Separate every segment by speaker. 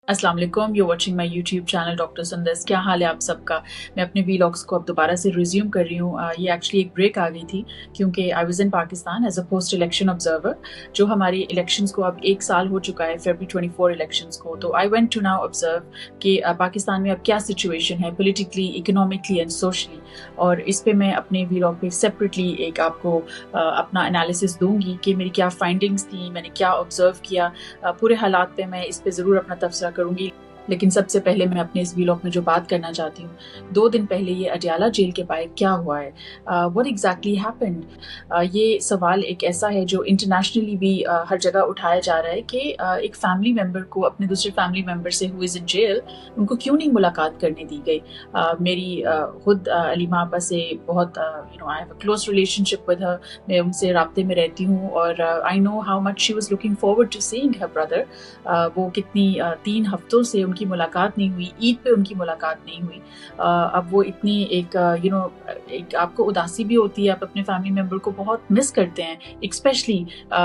Speaker 1: अस्सलाम वालेकुम, you watching my YouTube channel doctor संदेश। क्या हाल है आप सबका? मैं अपने वीलॉग्स को अब दोबारा से रिज्यूम कर रही हूँ। ये एक्चुअली एक ब्रेक आ गई थी क्योंकि I was in Pakistan as a post election observer. जो हमारी इलेक्शंस को अब 1 साल हो चुका है, February 24 इलेक्शंस को, तो I went to now observe कि पाकिस्तान में अब क्या सिचुएशन है पोलिटिकली, इकोनॉमिकली एंड सोशली। और इस पे मैं अपने वीलॉग पे सेपरेटली एक आपको अपना एनालिसिस दूंगी कि मेरी क्या फाइंडिंग्स थी, मैंने क्या ऑब्जर्व किया। पूरे हालात पे मैं इस पे ज़रूर अपना तबसरा करूंगी। लेकिन सबसे पहले मैं अपने इस वीलॉग में जो बात करना चाहती हूँ, 2 दिन पहले ये अडयाला जेल के बाहर क्या हुआ है, व्हाट एग्जैक्टली हैपेंड। ये सवाल एक ऐसा है जो इंटरनेशनली भी हर जगह उठाया जा रहा है कि एक फैमिली मेम्बर को अपने दूसरे फैमिली मेम्बर से हु इज़ इन जेल, उनको क्यों नहीं मुलाकात करने दी गई। मेरी खुद अलीमा आपा से बहुत I have a close relationship with her. मैं उनसे राब्ते में रहती हूँ और I know how much she was looking forward to seeing her brother. वो कितनी 3 हफ्तों से उनकी मुलाकात नहीं हुई, ईद पे उनकी मुलाकात नहीं हुई। अब वो इतनी एक एक आपको उदासी भी होती है, आप अपने फैमिली मेम्बर को बहुत मिस करते हैं, स्पेशली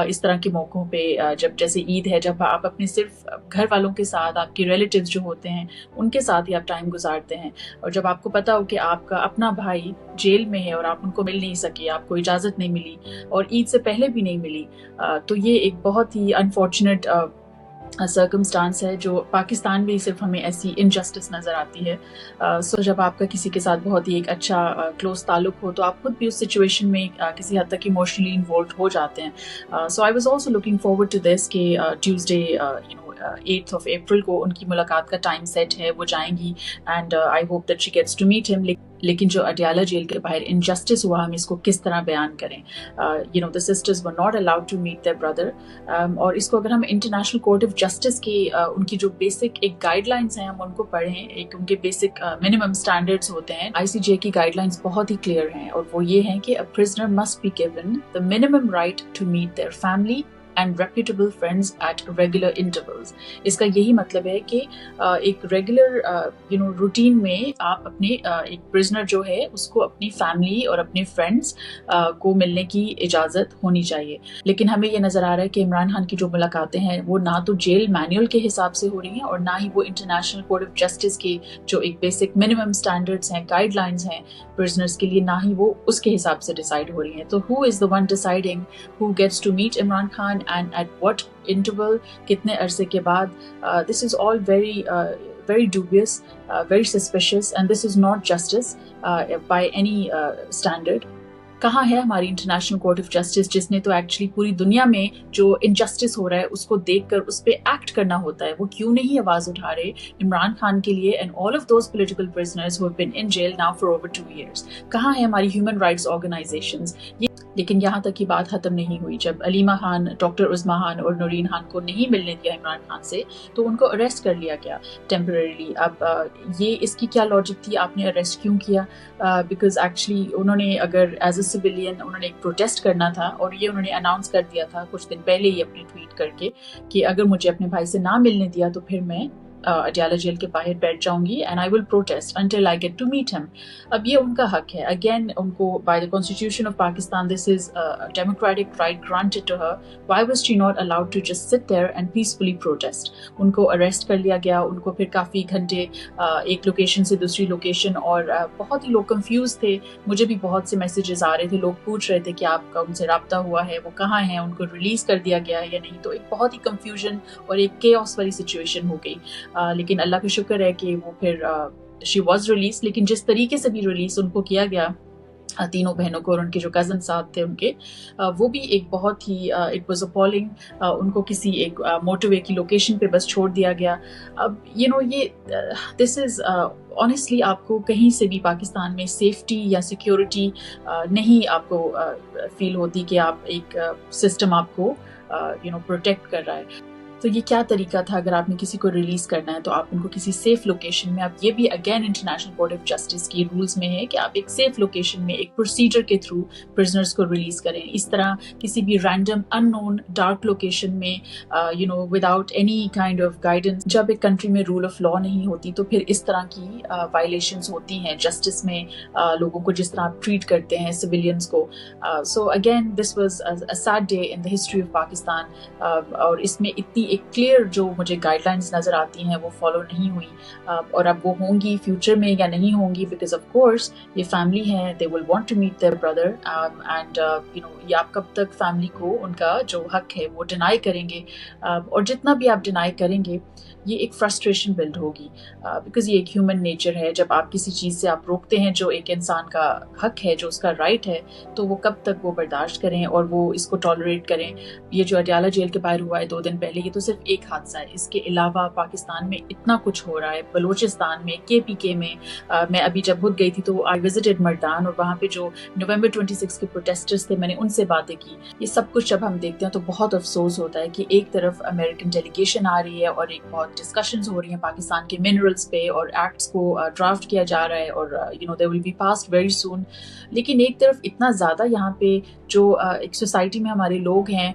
Speaker 1: इस तरह के मौक़ों पे, जब जैसे ईद है, जब आप अपने सिर्फ घर वालों के साथ, आपके रिलेटिव्स जो होते हैं उनके साथ ही आप टाइम गुजारते हैं। और जब आपको पता हो कि आपका अपना भाई जेल में है और आप उनको मिल नहीं सके, आपको इजाज़त नहीं मिली और ईद से पहले भी नहीं मिली, तो ये एक बहुत ही अनफॉर्चुनेट सर्कमस्टांस है जो पाकिस्तान में सिर्फ हमें ऐसी इनजस्टिस नज़र आती है। सो जब आपका किसी के साथ बहुत ही एक अच्छा क्लोज ताल्लुक हो तो आप खुद भी उस सिचुएशन में किसी हद तक इमोशनली इन्वॉल्व हो जाते हैं। So I was also looking forward to this कि ट्यूसडे 8th of April को उनकी मुलाकात का टाइम सेट है, वो जाएंगी and I hope that she gets to meet him. लेकिन जो अडयाला जेल के बाहर इनजस्टिस हुआ, हम इसको किस तरह बयान करें। The sisters were not allowed to meet their brother. और इसको अगर हम इंटरनेशनल कोर्ट ऑफ जस्टिस की उनकी जो बेसिक एक गाइडलाइंस हैं हम उनको पढ़ें, एक उनके बेसिक मिनिमम स्टैंडर्ड्स होते हैं। ICJ की गाइडलाइंस बहुत ही क्लियर हैं और वो ये हैं कि a prisoner must be given the minimum right to meet their family and reputable friends at regular intervals. इसका यही मतलब है कि एक रेगुलर रूटीन में आप अपने एक प्रिजनर जो है उसको अपनी फैमिली और अपने फ्रेंड्स को मिलने की इजाज़त होनी चाहिए। लेकिन हमें ये नज़र आ रहा है कि इमरान खान की जो मुलाकातें हैं वो ना तो जेल मैनुअल के हिसाब से हो रही हैं और ना ही वो इंटरनेशनल कोर्ट ऑफ जस्टिस के जो एक बेसिक मिनिमम स्टैंडर्ड्स हैं, गाइडलाइंस हैं प्रिजनर्स के लिए, ना ही वो उसके हिसाब से डिसाइड हो रही हैं। तो who is the one deciding who gets to meet Imran Khan and at what interval, कितने अरसे के बाद? This is all very dubious, very suspicious, and this is not justice by any standard. कहाँ है हमारी इंटरनेशनल कोर्ट ऑफ जस्टिस जिसने तो actually पूरी दुनिया में जो इनजस्टिस हो रहा है उसको देखकर उस पर एक्ट करना होता है? वो क्यों नहीं आवाज उठा रहे इमरान खान के लिए and all of those political prisoners who have been in jail now for over 2 years? कहाँ है हमारी ह्यूमन राइट्स ऑर्गेनाइजेशंस? लेकिन यहाँ तक की बात खत्म नहीं हुई। जब अलीमा खान, डॉक्टर उज़्मा खान और नूरीन खान को नहीं मिलने दिया इमरान खान से तो उनको अरेस्ट कर लिया गया टेम्परेरीली। अब ये इसकी क्या लॉजिक थी, आपने अरेस्ट क्यों किया? बिकॉज एक्चुअली उन्होंने अगर एज अ सिविलियन उन्होंने एक प्रोटेस्ट करना था और ये उन्होंने अनाउंस कर दिया था कुछ दिन पहले ही अपने ट्वीट करके कि अगर मुझे अपने भाई से ना मिलने दिया तो फिर मैं अडयाला जेल के बाहर बैठ जाऊंगी and I will protest until I get to meet him. अब ये उनका हक है। अगेन उनको by the constitution of Pakistan this is democratic right granted to her. Why was she not allowed to just sit there and peacefully protest? उनको arrest कर लिया गया, उनको फिर काफ़ी घंटे एक लोकेशन से दूसरी लोकेशन, और बहुत ही लोग कंफ्यूज थे। मुझे भी बहुत से मैसेजेस आ रहे थे, लोग पूछ रहे थे कि आपका उनसे रब्ता हुआ है, वो कहाँ हैं, उनको रिलीज़ कर दिया गया है या नहीं। तो एक बहुत ही कंफ्यूजन और एक केओस वाली सिचुएशन हो गई। लेकिन अल्लाह का शुक्र है कि वो फिर शी वॉज रिलीज। लेकिन जिस तरीके से भी रिलीज उनको किया गया, तीनों बहनों को और उनके जो कज़न साथ थे उनके, वो भी एक बहुत ही इट वाज अपॉलिंग। उनको किसी एक मोटरवे की लोकेशन पे बस छोड़ दिया गया। अब ये दिस इज़ ऑनेस्टली आपको कहीं से भी पाकिस्तान में सेफ्टी या सिक्योरिटी नहीं आपको फील होती कि आप एक सिस्टम आपको प्रोटेक्ट कर रहा है। तो ये क्या तरीका था? अगर आपने किसी को रिलीज करना है तो आप उनको किसी सेफ लोकेशन में, आप ये भी again international court of justice की रूल्स में है कि आप एक सेफ लोकेशन में एक प्रोसीजर के थ्रू प्रिजनर्स को रिलीज करें। इस तरह किसी भी रैंडम अननोन डार्क लोकेशन में without any kind of guidance, जब एक कंट्री में रूल ऑफ लॉ नहीं होती तो फिर इस तरह की वायलेशंस होती हैं जस्टिस में, लोगों को जिस तरह आप ट्रीट करते हैं सिविलियंस को। So again this was a sad day in the history of Pakistan. और इसमें इतनी एक क्लियर जो मुझे गाइडलाइंस नज़र आती हैं वो फॉलो नहीं हुई, और अब वो होंगी फ्यूचर में या नहीं होंगी, बिकॉज ऑफ कोर्स ये फैमिली है, they will want to meet their brother, and you know ये आप कब तक फैमिली को उनका जो हक है वो डिनाई करेंगे, और जितना भी आप डिनाई करेंगे ये एक फ्रस्ट्रेशन बिल्ड होगी, बिकॉज ये एक ह्यूमन नेचर है। जब आप किसी चीज़ से आप रोकते हैं जो एक इंसान का हक है, जो उसका राइट है, तो वो कब तक वो बर्दाश्त करें और वो इसको टॉलरेट करें। ये जो अडयाला जेल के बाहर हुआ है 2 दिन पहले, ये तो सिर्फ एक हादसा है, इसके अलावा पाकिस्तान में इतना कुछ हो रहा है, बलूचिस्तान में, KPK में। मैं अभी जब खुद गई थी तो आई विजिटेड मर्दान, और वहाँ पे जो नवंबर 26 के प्रोटेस्टर्स थे, मैंने उनसे बातें की। ये सब कुछ जब हम देखते हैं तो बहुत अफसोस होता है कि एक तरफ अमेरिकन डेलीगेशन आ रही है और एक बहुत डिस्कशंस हो रही हैं पाकिस्तान के मिनरल्स पे, और एक्ट्स को ड्राफ्ट किया जा रहा है, और you know they will be passed very soon. लेकिन एक तरफ इतना ज़्यादा यहाँ पे जो एक सोसाइटी में हमारे लोग हैं,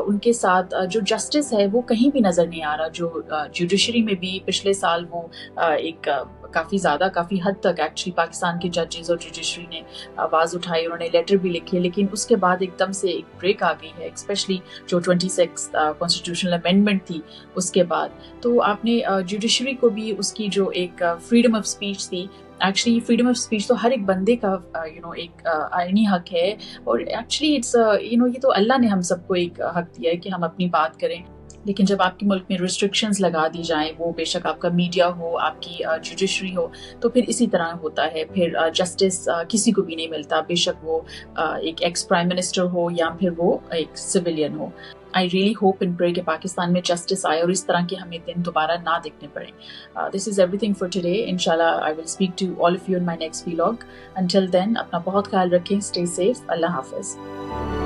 Speaker 1: उनके साथ जो जस्टिस है वो कहीं भी नज़र नहीं आ रहा। जो जुडिशरी में भी पिछले साल वो एक काफ़ी ज़्यादा, काफ़ी हद तक एक्चुअली पाकिस्तान के जजेस और जुडिशरी ने आवाज़ उठाई, उन्होंने लेटर भी लिखे, लेकिन उसके बाद एकदम से एक ब्रेक आ गई है, स्पेशली जो 26 कॉन्स्टिट्यूशनल अमेंडमेंट थी उसके बाद। तो आपने जुडिशरी को भी उसकी जो एक फ्रीडम ऑफ स्पीच थी, एक्चुअली फ्रीडम ऑफ स्पीच तो हर एक बंदे का यू नो एक आईनी हक है, और एक्चुअली इट्स यू नो ये तो अल्लाह ने हम सबको एक हक दिया है कि हम अपनी बात करें। लेकिन जब आपके मुल्क में रिस्ट्रिक्शंस लगा दी जाएं, वो बेशक आपका मीडिया हो, आपकी जुडिशरी हो, तो फिर इसी तरह होता है। फिर जस्टिस किसी को भी नहीं मिलता, बेशक वो एक एक्स प्राइम मिनिस्टर हो या फिर वो एक सिविलियन हो। I really hope and pray कि पाकिस्तान में जस्टिस आए और इस तरह के हमें दिन दोबारा ना देखने पड़े। This is everything for today. इंशाल्लाह I will speak to all of you in my next vlog. Until then अपना बहुत ख्याल रखें, स्टे सेफ, अल्लाह हाफिज़।